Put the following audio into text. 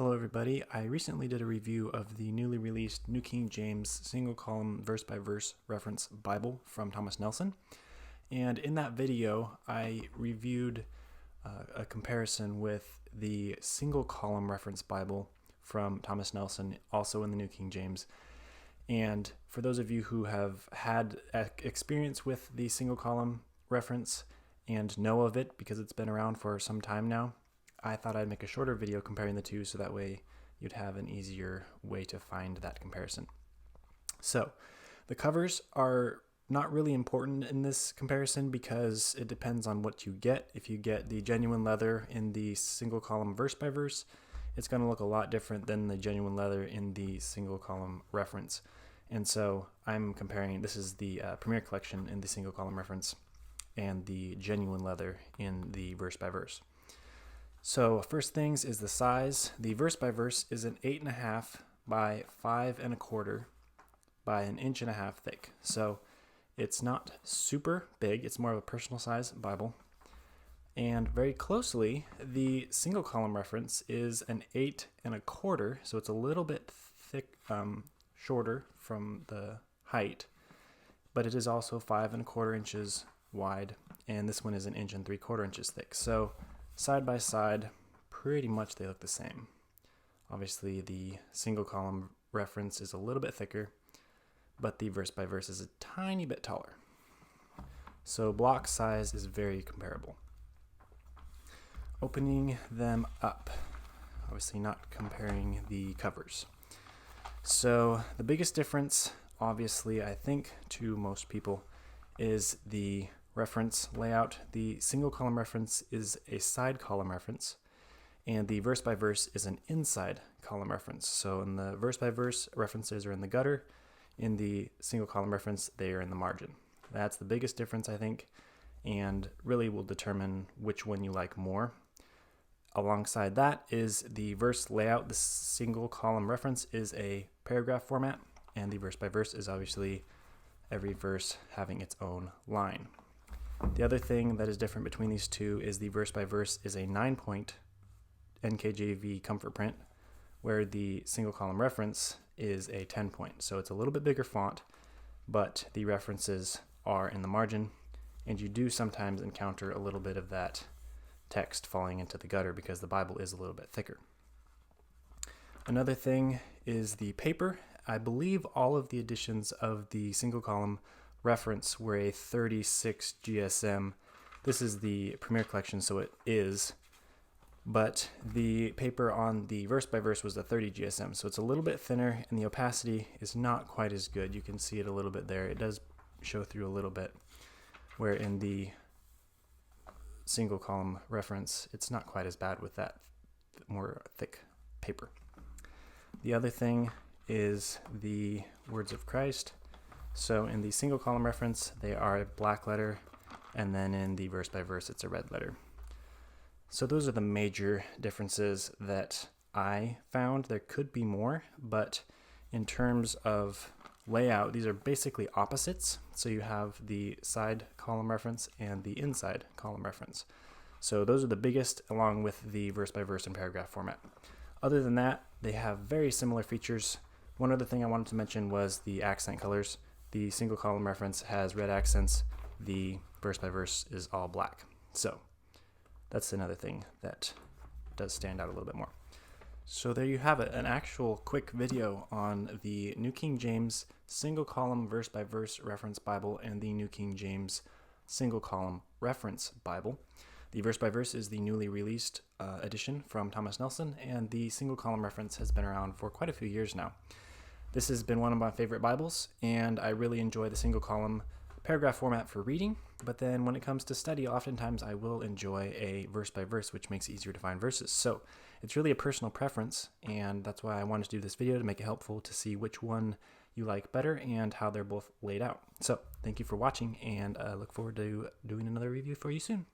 Hello everybody, I recently did a review of the newly released New King James single column verse by verse reference Bible from Thomas Nelson. And in that video I reviewed a comparison with the single column reference Bible from Thomas Nelson, also in the New King James. And for those of you who have had experience with the single column reference and know of it because it's been around for some time now, I thought I'd make a shorter video comparing the two so that way you'd have an easier way to find that comparison. So the covers are not really important in this comparison because it depends on what you get. If you get the genuine leather in the single column verse by verse, it's going to look a lot different than the genuine leather in the single column reference. And so I'm comparing, this is the Premier Collection in the single column reference and the genuine leather in the verse by verse. So first things is the size. The verse by verse is an 8.5 by 5 1/4 by 1.5 inches thick. So it's not super big. It's more of a personal size Bible. And very closely, the single column reference is an 8 1/4. So it's a little bit thick, shorter from the height, but it is also 5 1/4 inches wide. And this one is 1 3/4 inches thick. So side by side, pretty much they look the same. Obviously, the single column reference is a little bit thicker, but the verse by verse is a tiny bit taller. So block size is very comparable. Opening them up, obviously not comparing the covers. So the biggest difference, obviously, I think to most people, is the reference layout. The single column reference is a side column reference, and the verse by verse is an inside column reference. So in the verse by verse, references are in the gutter. In the single column reference, they are in the margin. That's the biggest difference, I think, and really will determine which one you like more. Alongside that is the verse layout. The single column reference is a paragraph format, and the verse by verse is obviously every verse having its own line. The other thing that is different between these two is the verse by verse is a 9-point NKJV comfort print, where the single column reference is a 10-point. So it's a little bit bigger font, but the references are in the margin, and you do sometimes encounter a little bit of that text falling into the gutter because the Bible is a little bit thicker. Another thing is the paper. I believe all of the editions of the single column reference were a 36 GSM. This is the Premier Collection, so it is, but the paper on the verse by verse was a 30 GSM, so it's a little bit thinner and the opacity is not quite as good. You can see it a little bit there. It does show through a little bit, where in the single column reference it's not quite as bad with that more thick paper. The other thing is the words of Christ. So in the single column reference, they are a black letter, and then in the verse by verse, it's a red letter. So those are the major differences that I found. There could be more, but in terms of layout, these are basically opposites. So you have the side column reference and the inside column reference. So those are the biggest, along with the verse by verse and paragraph format. Other than that, they have very similar features. One other thing I wanted to mention was the accent colors. The single column reference has red accents. The verse by verse is all black. So that's another thing that does stand out a little bit more. So there you have it, an actual quick video on the New King James single column verse by verse reference Bible and the New King James single column reference Bible. The verse by verse is the newly released edition from Thomas Nelson, and the single column reference has been around for quite a few years now. This has been one of my favorite Bibles, and I really enjoy the single column paragraph format for reading, but then when it comes to study, oftentimes I will enjoy a verse by verse, which makes it easier to find verses. So it's really a personal preference, and that's why I wanted to do this video, to make it helpful to see which one you like better and how they're both laid out. So thank you for watching, and I look forward to doing another review for you soon.